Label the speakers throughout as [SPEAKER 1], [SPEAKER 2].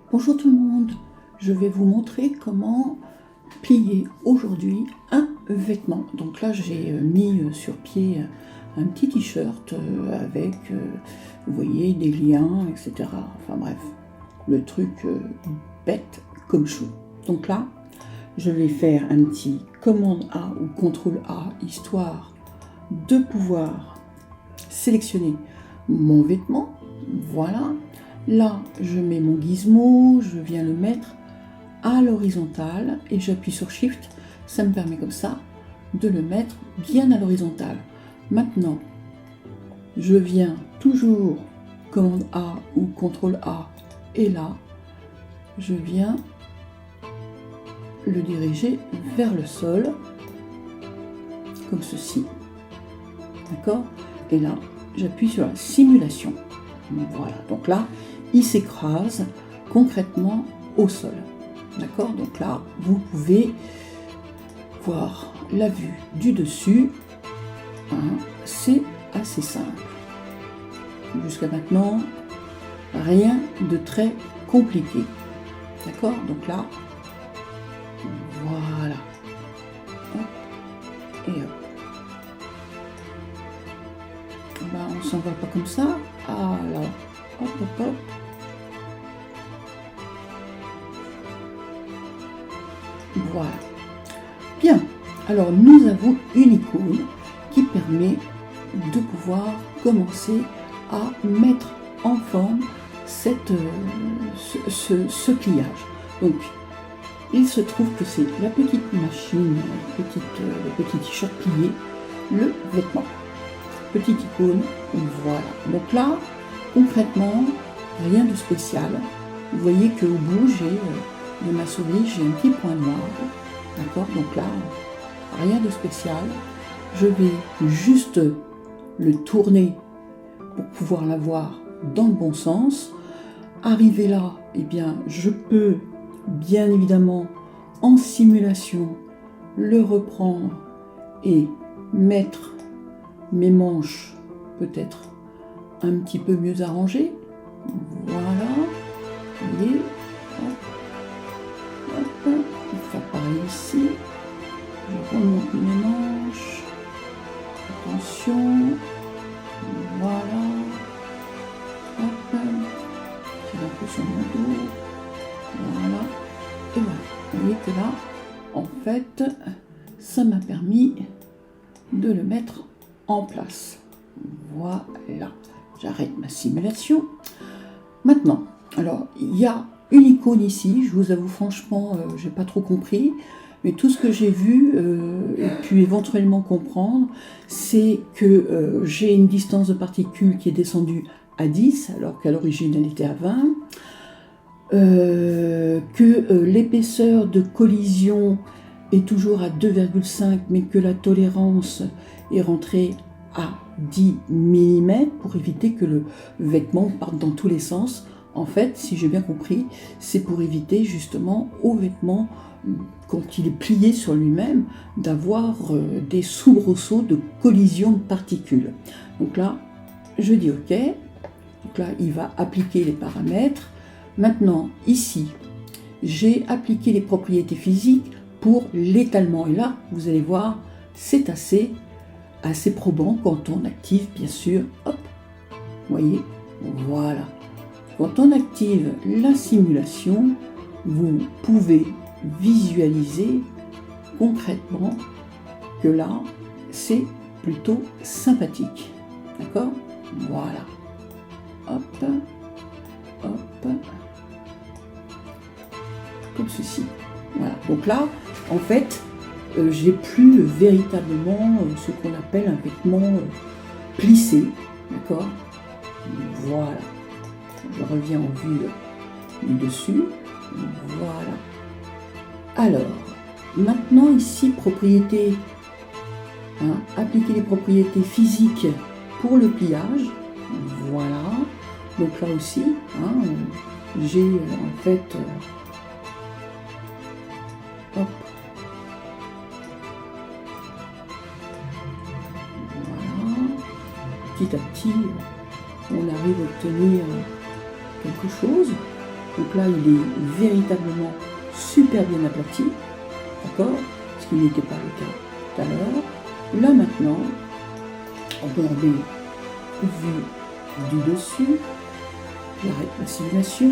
[SPEAKER 1] Bonjour tout le monde, je vais vous montrer comment plier aujourd'hui un vêtement. Donc là j'ai mis sur pied un petit t-shirt avec, vous voyez, des liens, etc. Enfin bref, le truc bête comme chou. Donc là, je vais faire un petit commande A ou contrôle A, histoire de pouvoir sélectionner mon vêtement. Voilà. Là, je mets mon gizmo, je viens le mettre à l'horizontale et j'appuie sur Shift. Ça me permet comme ça de le mettre bien à l'horizontale. Maintenant, je viens toujours commande A ou contrôle A et là, je viens le diriger vers le sol, comme ceci. D'accord? Et là, j'appuie sur la simulation. Voilà, donc là, il s'écrase concrètement au sol. D'accord? Donc là, vous pouvez voir la vue du dessus. Hein, c'est assez simple. Jusqu'à maintenant, rien de très compliqué. D'accord? Donc là, voilà. Hop. Et hop. Ben, on s'en va pas comme ça. Alors, hop, hop, hop. Voilà. Bien. Alors, nous avons une icône qui permet de pouvoir commencer à mettre en forme ce pliage. Donc, il se trouve que c'est la petite machine, le petit t-shirt plié, le vêtement. Petite icône, voilà. Donc là, concrètement, rien de spécial. Vous voyez qu'au bout, de ma souris, j'ai un petit point noir. D'accord? Donc là, rien de spécial. Je vais juste le tourner pour pouvoir l'avoir dans le bon sens. Arrivé là, eh bien, je peux bien évidemment en simulation le reprendre et mettre mes manches peut-être un petit peu mieux arrangées. Voilà. Vous voyez, hop, hop, on va faire pareil ici. Je remonte mes manches. Attention. Voilà. Hop. J'ai un peu sur mon dos. Voilà. Et voilà. Vous voyez que là, en fait, ça m'a permis de le mettre en place. Voilà. J'arrête ma simulation. Maintenant, alors, il y a une icône ici. Je vous avoue franchement, j'ai pas trop compris. Mais tout ce que j'ai vu et pu éventuellement comprendre, c'est que j'ai une distance de particules qui est descendue à 10, alors qu'à l'origine elle était à 20. Que l'épaisseur de collision est toujours à 2,5, mais que la tolérance est rentrée à 10 mm pour éviter que le vêtement parte dans tous les sens. En fait, si j'ai bien compris, c'est pour éviter justement au vêtement, quand il est plié sur lui-même, d'avoir des soubresauts de collision de particules. Donc là, je dis OK. Donc là, il va appliquer les paramètres. Maintenant, ici, j'ai appliqué les propriétés physiques pour l'étalement. Et là, vous allez voir, c'est assez probant quand on active, bien sûr, hop, vous voyez, voilà. Quand on active la simulation, vous pouvez visualiser concrètement que là, c'est plutôt sympathique. D'accord? Voilà. Hop, hop, comme ceci. Voilà. Donc là, en fait, j'ai plus véritablement ce qu'on appelle un vêtement plissé. D'accord? Voilà. Je reviens en vue du dessus. Voilà. Alors, maintenant ici, propriétés, appliquer les propriétés physiques pour le pliage. Voilà. Donc là aussi, j'ai en fait, hop. Voilà. Petit à petit, on arrive à obtenir quelque chose. Donc là, il est véritablement super bien aplati, d'accord? Ce qui n'était pas le cas tout à l'heure. Là maintenant, regardez, vue du dessus, j'arrête ma simulation,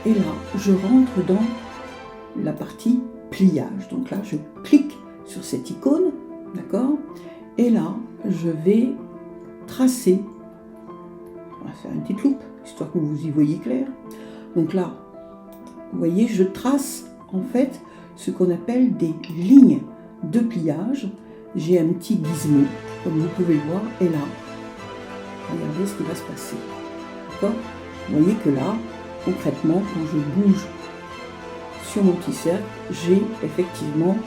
[SPEAKER 1] et là, je rentre dans la partie pliage. Donc là, je clique sur cette icône, d'accord? Et là, je vais tracer, on va faire une petite loupe, histoire que vous y voyez clair. Donc là, vous voyez, je trace en fait ce qu'on appelle des lignes de pliage. J'ai un petit gizmo, comme vous pouvez le voir, et là, regardez ce qui va se passer. D'accord? Vous voyez que là, concrètement, quand je bouge sur mon petit cercle, j'ai effectivement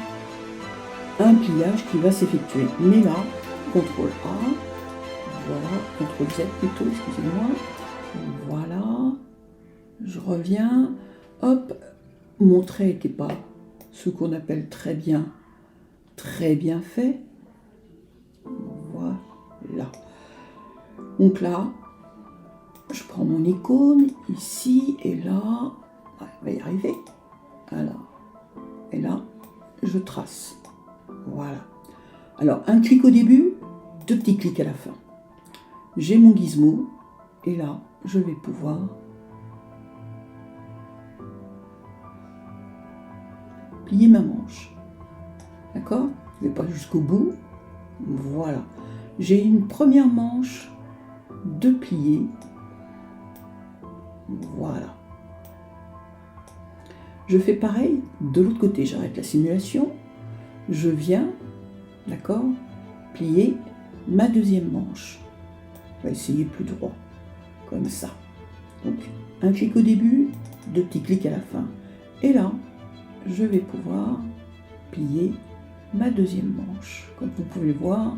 [SPEAKER 1] un pliage qui va s'effectuer. Mais là, CTRL A, voilà, CTRL Z plutôt, excusez-moi, voilà, je reviens, hop, mon trait n'était pas ce qu'on appelle très bien fait, voilà. Donc là, je prends mon icône, ici, et là, on va y arriver, alors, et là, je trace, voilà. Alors, un clic au début, 2 petits clics à la fin. J'ai mon gizmo, et là, je vais pouvoir plier ma manche. D'accord? Je ne vais pas jusqu'au bout. Voilà. J'ai une première manche de plier. Voilà. Je fais pareil de l'autre côté. J'arrête la simulation. Je viens, d'accord, plier ma deuxième manche. On va essayer plus droit, comme ça. Donc, un clic au début, 2 petits clics à la fin. Et là, je vais pouvoir plier ma deuxième manche. Comme vous pouvez le voir,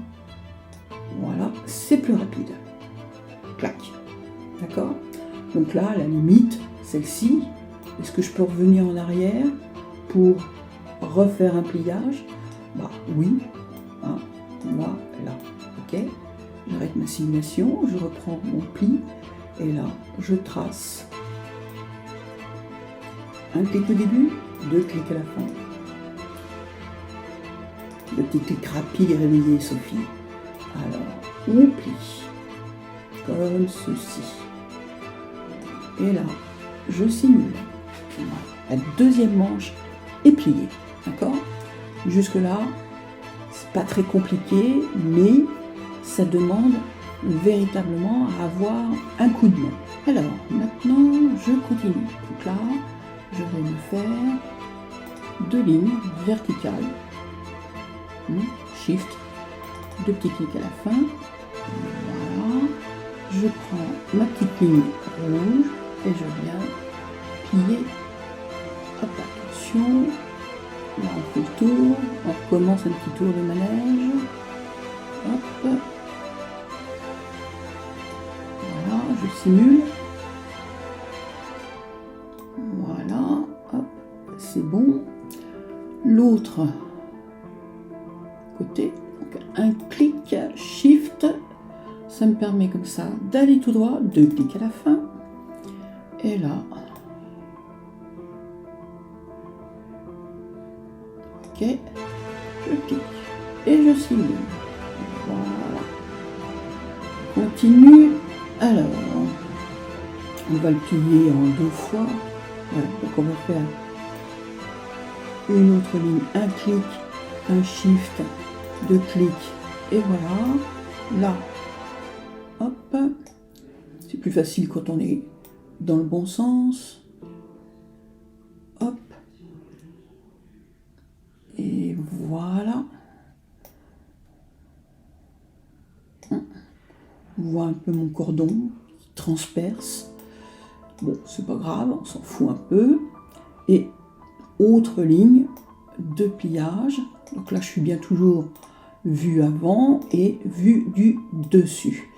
[SPEAKER 1] voilà, c'est plus rapide. Clac. D'accord? Donc là, à la limite, celle-ci, est-ce que je peux revenir en arrière pour refaire un pliage? Bah oui. Hein, moi, là. Ok? J'arrête ma simulation, je reprends mon pli, et là, je trace. Un clic au début, 2 clics à la fin. Le petit clic rapide et réveillé, Sophie. Alors, on plie, comme ceci. Et là, je simule. La deuxième manche est pliée, d'accord? Jusque-là, c'est pas très compliqué, mais ça demande véritablement à avoir un coup de main. Alors, maintenant, je continue. Donc là, je vais me faire 2 lignes verticales. Shift, 2 petits clics à la fin. Voilà. Je prends ma petite ligne rouge et je viens plier. Hop, attention. Là, on fait le tour. On commence un petit tour de manège. Hop. Voilà, je simule. Voilà, hop, c'est bon. L'autre côté, donc un clic, Shift, ça me permet comme ça d'aller tout droit, 2 clics à la fin. Et là, ok, je clique et je simule. Voilà. Continue. Alors, on va le plier en 2 fois. Voilà, donc on va faire une autre ligne, un clic, un shift, 2 clics, et voilà. Là, hop, c'est plus facile quand on est dans le bon sens. Hop. Et voilà. On voit un peu mon cordon qui transperce. Bon, c'est pas grave, on s'en fout un peu. Et autre ligne de pliage. Donc là, je suis bien toujours vue avant et vue du dessus.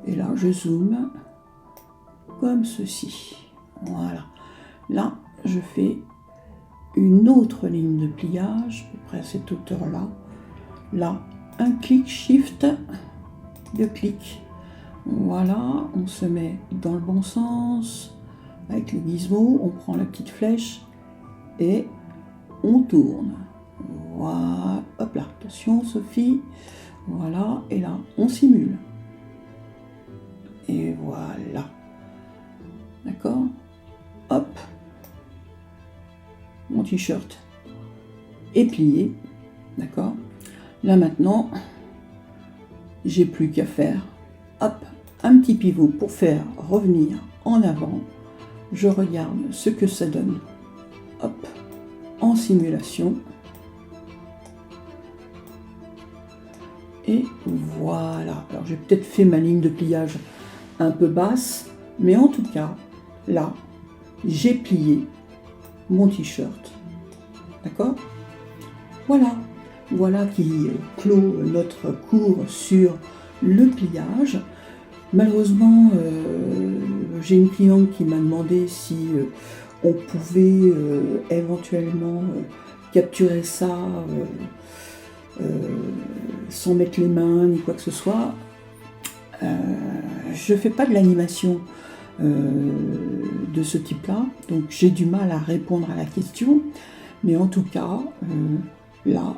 [SPEAKER 1] Et là, je zoome comme ceci. Voilà. Là, je fais une autre ligne de pliage, à peu près à cette hauteur-là. Là, un clic, shift, 2 clics. Voilà, on se met dans le bon sens. avec le gizmo, on prend la petite flèche et on tourne. Voilà, hop là, attention Sophie, voilà, et là on simule. Et voilà, d'accord, hop, mon t-shirt est plié, d'accord. Là maintenant, j'ai plus qu'à faire, hop, un petit pivot pour faire revenir en avant. Je regarde ce que ça donne, hop, en simulation. Et voilà. Alors j'ai peut-être fait ma ligne de pliage un peu basse, mais en tout cas, là, j'ai plié mon t-shirt. D'accord? Voilà. Voilà qui clôt notre cours sur le pliage. Malheureusement, j'ai une cliente qui m'a demandé si on pouvait éventuellement capturer ça sans mettre les mains ni quoi que ce soit. Je ne fais pas de l'animation de ce type-là, donc j'ai du mal à répondre à la question, mais en tout cas, là,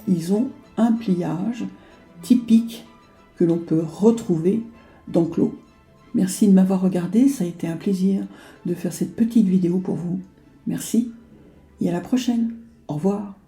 [SPEAKER 1] ils ont un pliage typique que l'on peut retrouver dans Clos. Merci de m'avoir regardé, ça a été un plaisir de faire cette petite vidéo pour vous. Merci et à la prochaine. Au revoir.